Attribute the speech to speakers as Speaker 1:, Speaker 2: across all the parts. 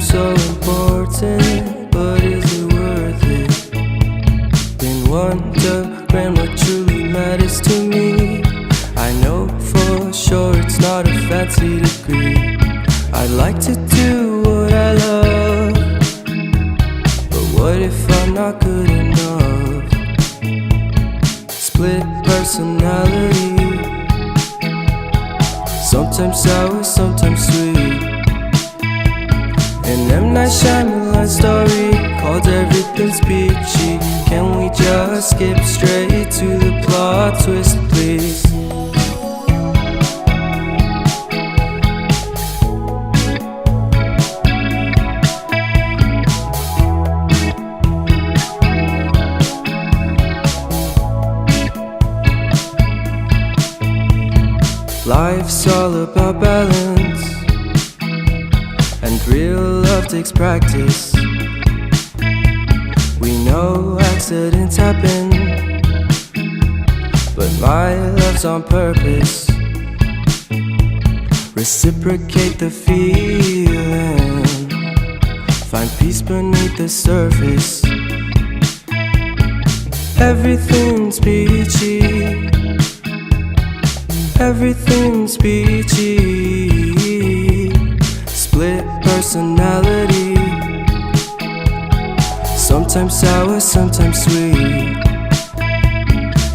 Speaker 1: seems so important, but is it worth it? Been wondering what truly matters to me. I know for sure it's not a fancy degree. I'd like to do what I love, but what if I'm not good enough? Split personality, sometimes sour, sometimes sweet. An M. Night Shyamalan story called Everything's Peachy. Can we just skip straight to the plot twist, please? Life's all about balance, and real love takes practice. We know accidents happen, but my love's on purpose. Reciprocate the feeling, find peace beneath the surface. Everything's peachy, everything's peachy. Split personality, sometimes sour, sometimes sweet.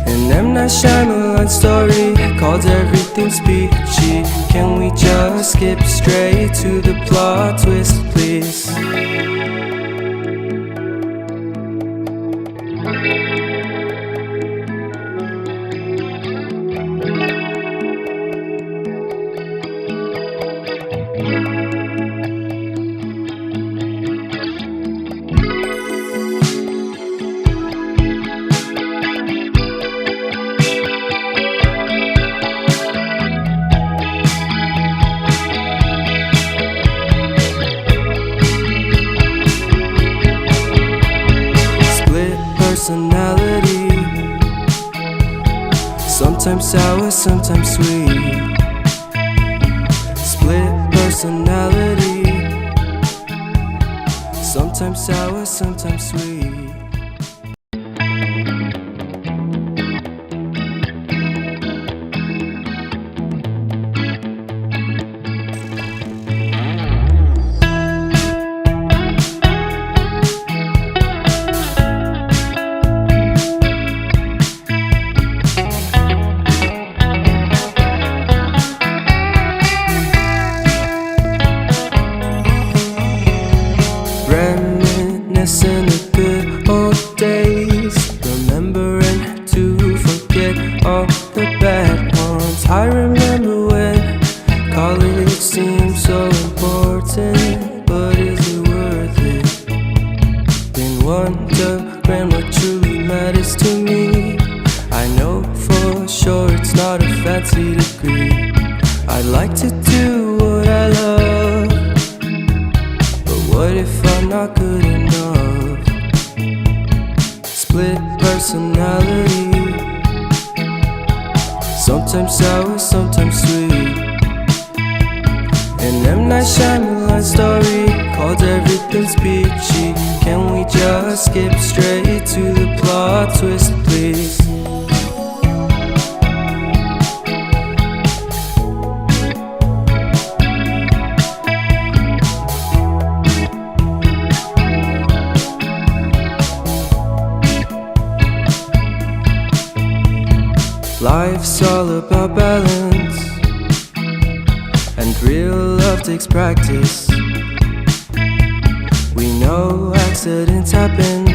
Speaker 1: An M. Night Shyamalan story called Everything's Peachy. Can we just skip straight to the plot twist, please? Personality, sometimes sour, sometimes sweet. Split personality, sometimes sour, sometimes sweet. Reminiscing the good old days, remembering to forget all the bad ones. I remember when college seemed so important, but is it worth it? Been wondering what truly matters to me. I know for sure it's not a fancy degree. I'd like to do what I love, but what if I'm not good enough? Split personality, sometimes sour, sometimes sweet. An M. Night Shyamalan story called Everything's Peachy. Can we just skip straight to the plot twist, please? Life's all about balance, and real love takes practice. We know accidents happen,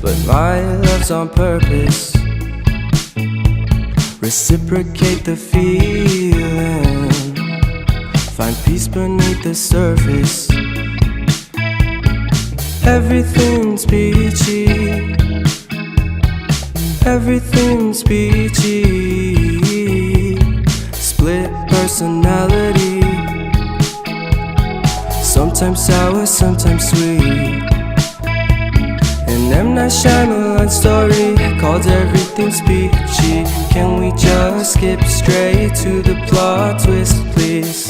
Speaker 1: but my love's on purpose. Reciprocate the feeling, find peace beneath the surface. Everything's peachy, everything's peachy. Split personality, sometimes sour, sometimes sweet. An M. Night Shyamalan story called Everything's Peachy. Can we just skip straight to the plot twist, please?